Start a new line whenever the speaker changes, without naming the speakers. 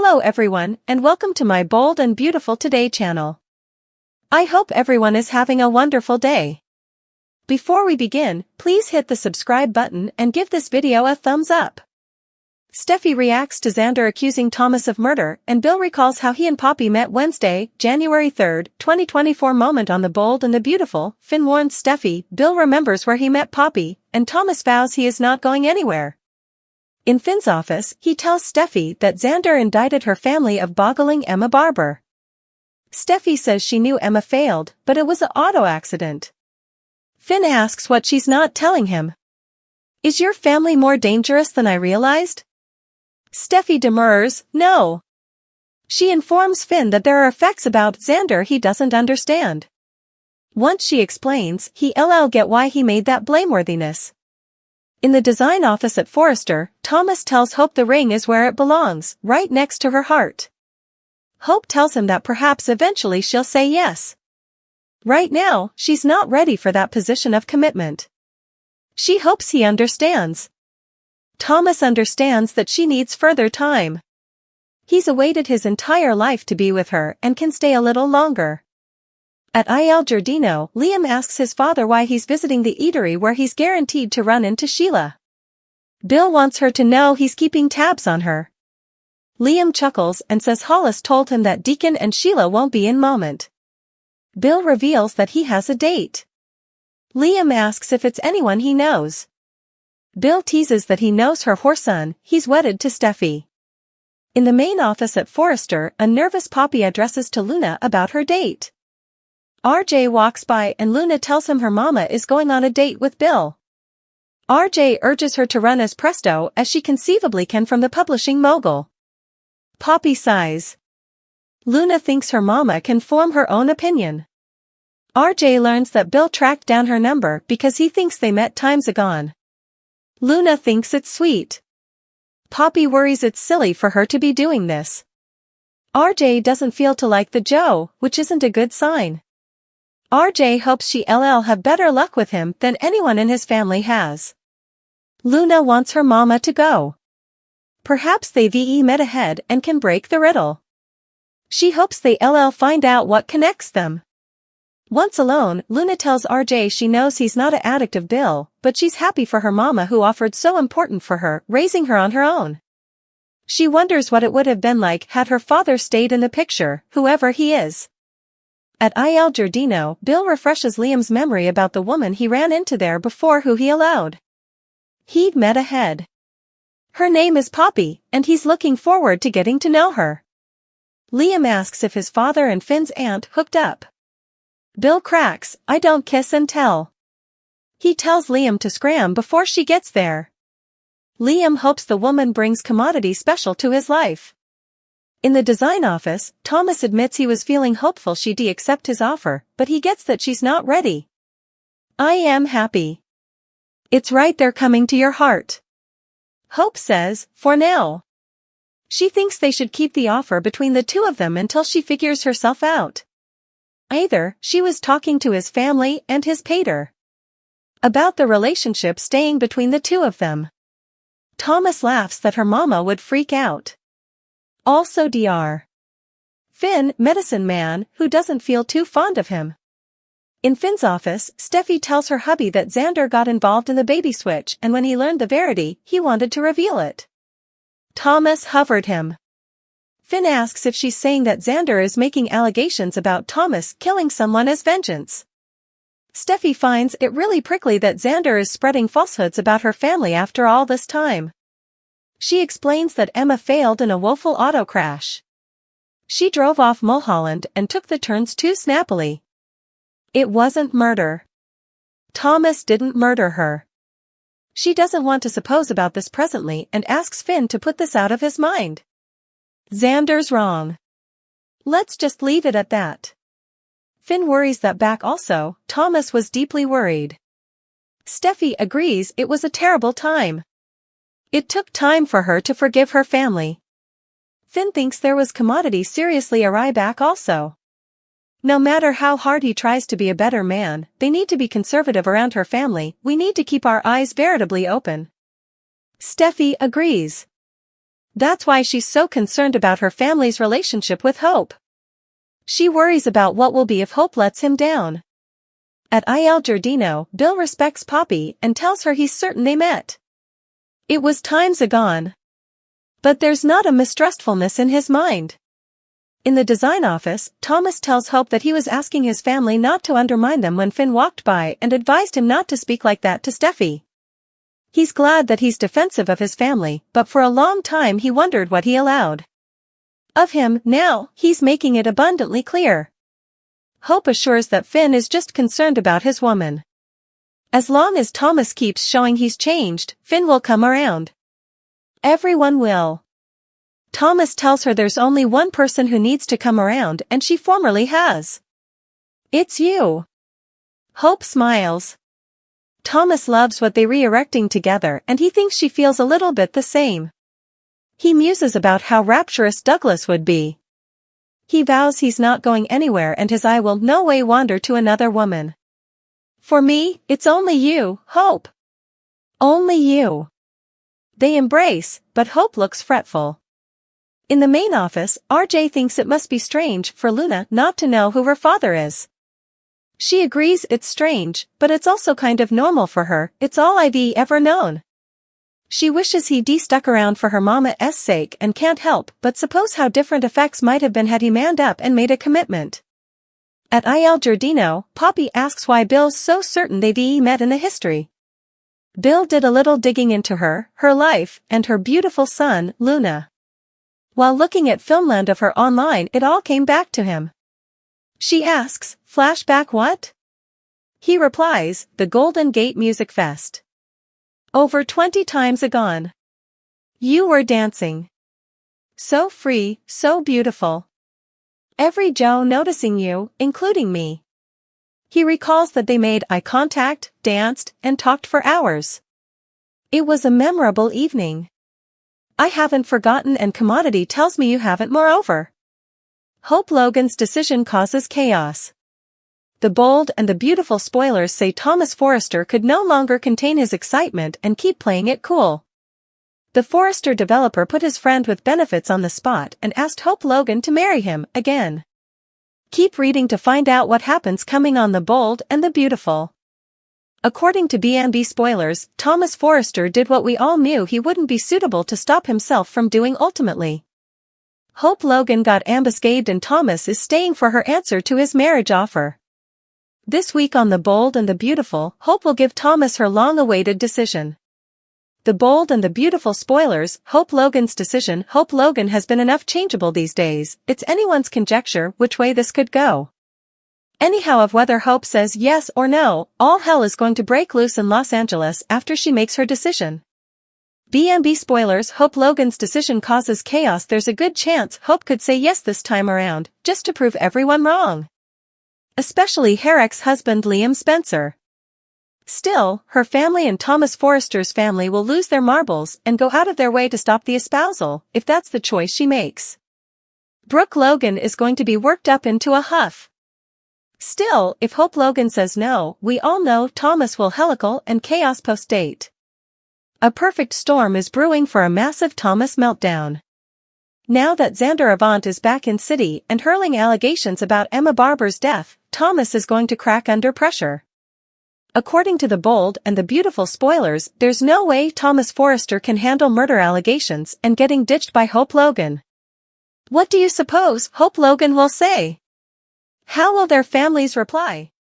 Hello everyone, and welcome to my Bold and Beautiful Today channel. I hope everyone is having a wonderful day. Before we begin, please hit the subscribe button and give this video a thumbs up. Steffy reacts to Xander accusing Thomas of murder, and Bill recalls how he and Poppy met Wednesday, January 3, 2024 moment on the Bold and the Beautiful. Finn warns Steffy, Bill remembers where he met Poppy, and Thomas vows he is not going anywhere. In Finn's office, he tells Steffy that Xander indicted her family of boggling Emma Barber. Steffy says she knew Emma failed, but it was an auto accident. Finn asks what she's not telling him. Is your family more dangerous than I realized? Steffy demurs, no. She informs Finn that there are facts about Xander he doesn't understand. Once she explains, he'll get why he made that blameworthiness. In the design office at Forrester, Thomas tells Hope the ring is where it belongs, right next to her heart. Hope tells him that perhaps eventually she'll say yes. Right now, she's not ready for that position of commitment. She hopes he understands. Thomas understands that she needs further time. He's awaited his entire life to be with her and can stay a little longer. At Il Giardino, Liam asks his father why he's visiting the eatery where he's guaranteed to run into Sheila. Bill wants her to know he's keeping tabs on her. Liam chuckles and says Hollis told him that Deacon and Sheila won't be in moment. Bill reveals that he has a date. Liam asks if it's anyone he knows. Bill teases that he knows her whoreson, he's wedded to Steffy. In the main office at Forrester, a nervous Poppy addresses to Luna about her date. RJ walks by and Luna tells him her mama is going on a date with Bill. RJ urges her to run as presto as she conceivably can from the publishing mogul. Poppy sighs. Luna thinks her mama can form her own opinion. RJ learns that Bill tracked down her number because he thinks they met times agone. Luna thinks it's sweet. Poppy worries it's silly for her to be doing this. RJ doesn't feel to like the Joe, which isn't a good sign. RJ hopes she'll have better luck with him than anyone in his family has. Luna wants her mama to go. Perhaps they've met ahead and can break the riddle. She hopes they'll find out what connects them. Once alone, Luna tells RJ she knows he's not an addict of Bill, but she's happy for her mama who offered so important for her, raising her on her own. She wonders what it would have been like had her father stayed in the picture, whoever he is. At Il Giardino, Bill refreshes Liam's memory about the woman he ran into there before who he allowed. He'd met ahead. Her name is Poppy, and he's looking forward to getting to know her. Liam asks if his father and Finn's aunt hooked up. Bill cracks, I don't kiss and tell. He tells Liam to scram before she gets there. Liam hopes the woman brings commodity special to his life. In the design office, Thomas admits he was feeling hopeful she'd accept his offer, but he gets that she's not ready. I am happy. It's right they're coming to your heart. Hope says, for now. She thinks they should keep the offer between the two of them until she figures herself out. Either, she was talking to his family and his pater about the relationship staying between the two of them. Thomas laughs that her mama would freak out. Also Dr. Finn, medicine man, who doesn't feel too fond of him. In Finn's office, Steffy tells her hubby that Xander got involved in the baby switch and when he learned the verity, he wanted to reveal it. Thomas hovered him. Finn asks if she's saying that Xander is making allegations about Thomas killing someone as vengeance. Steffy finds it really prickly that Xander is spreading falsehoods about her family after all this time. She explains that Emma failed in a woeful auto crash. She drove off Mulholland and took the turns too snappily. It wasn't murder. Thomas didn't murder her. She doesn't want to suppose about this presently and asks Finn to put this out of his mind. Xander's wrong. Let's just leave it at that. Finn worries that back also, Thomas was deeply worried. Steffy agrees it was a terrible time. It took time for her to forgive her family. Finn thinks there was commodity seriously awry back also. No matter how hard he tries to be a better man, they need to be conservative around her family, we need to keep our eyes veritably open. Steffy agrees. That's why she's so concerned about her family's relationship with Hope. She worries about what will be if Hope lets him down. At Il Giardino, Bill respects Poppy and tells her he's certain they met. It was times agone. But there's not a mistrustfulness in his mind. In the design office, Thomas tells Hope that he was asking his family not to undermine them when Finn walked by and advised him not to speak like that to Steffy. He's glad that he's defensive of his family, but for a long time he wondered what he allowed of him. Now, he's making it abundantly clear. Hope assures that Finn is just concerned about his woman. As long as Thomas keeps showing he's changed, Finn will come around. Everyone will. Thomas tells her there's only one person who needs to come around, and she formerly has. It's you. Hope smiles. Thomas loves what they're erecting together, and he thinks she feels a little bit the same. He muses about how rapturous Douglas would be. He vows he's not going anywhere and his eye will no way wander to another woman. For me, it's only you, Hope. Only you. They embrace, but Hope looks fretful. In the main office, RJ thinks it must be strange for Luna not to know who her father is. She agrees it's strange, but it's also kind of normal for her. It's all I've ever known. She wishes he'd stuck around for her mama's sake and can't help but suppose how different effects might have been had he manned up and made a commitment. At Il Giardino, Poppy asks why Bill's so certain they've met in the history. Bill did a little digging into her life, and her beautiful son, Luna. While looking at filmland of her online, it all came back to him. She asks, flashback what? He replies, the Golden Gate Music Fest. Over 20 times agone. You were dancing. So free, so beautiful. Every Joe noticing you, including me. He recalls that they made eye contact, danced, and talked for hours. It was a memorable evening. I haven't forgotten, and Commodity tells me you haven't moreover. Hope Logan's decision causes chaos. The bold and the beautiful spoilers say Thomas Forrester could no longer contain his excitement and keep playing it cool. The Forrester developer put his friend with benefits on the spot and asked Hope Logan to marry him again. Keep reading to find out what happens coming on The Bold and the Beautiful. According to B&B spoilers, Thomas Forrester did what we all knew he wouldn't be suitable to stop himself from doing ultimately. Hope Logan got ambuscaded and Thomas is staying for her answer to his marriage offer. This week on The Bold and the Beautiful, Hope will give Thomas her long-awaited decision. The Bold and the Beautiful spoilers, Hope Logan's decision. Hope Logan has been enough changeable these days, it's anyone's conjecture which way this could go. Anyhow, of whether Hope says yes or no, all hell is going to break loose in Los Angeles after she makes her decision. B&B spoilers, Hope Logan's decision causes chaos. There's a good chance Hope could say yes this time around, just to prove everyone wrong. Especially her ex-husband Liam Spencer. Still, her family and Thomas Forrester's family will lose their marbles and go out of their way to stop the espousal, if that's the choice she makes. Brooke Logan is going to be worked up into a huff. Still, if Hope Logan says no, we all know Thomas will helical and chaos post-date. A perfect storm is brewing for a massive Thomas meltdown. Now that Xander Avant is back in city and hurling allegations about Emma Barber's death, Thomas is going to crack under pressure. According to The Bold and the Beautiful spoilers, there's no way Thomas Forrester can handle murder allegations and getting ditched by Hope Logan. What do you suppose Hope Logan will say? How will their families reply?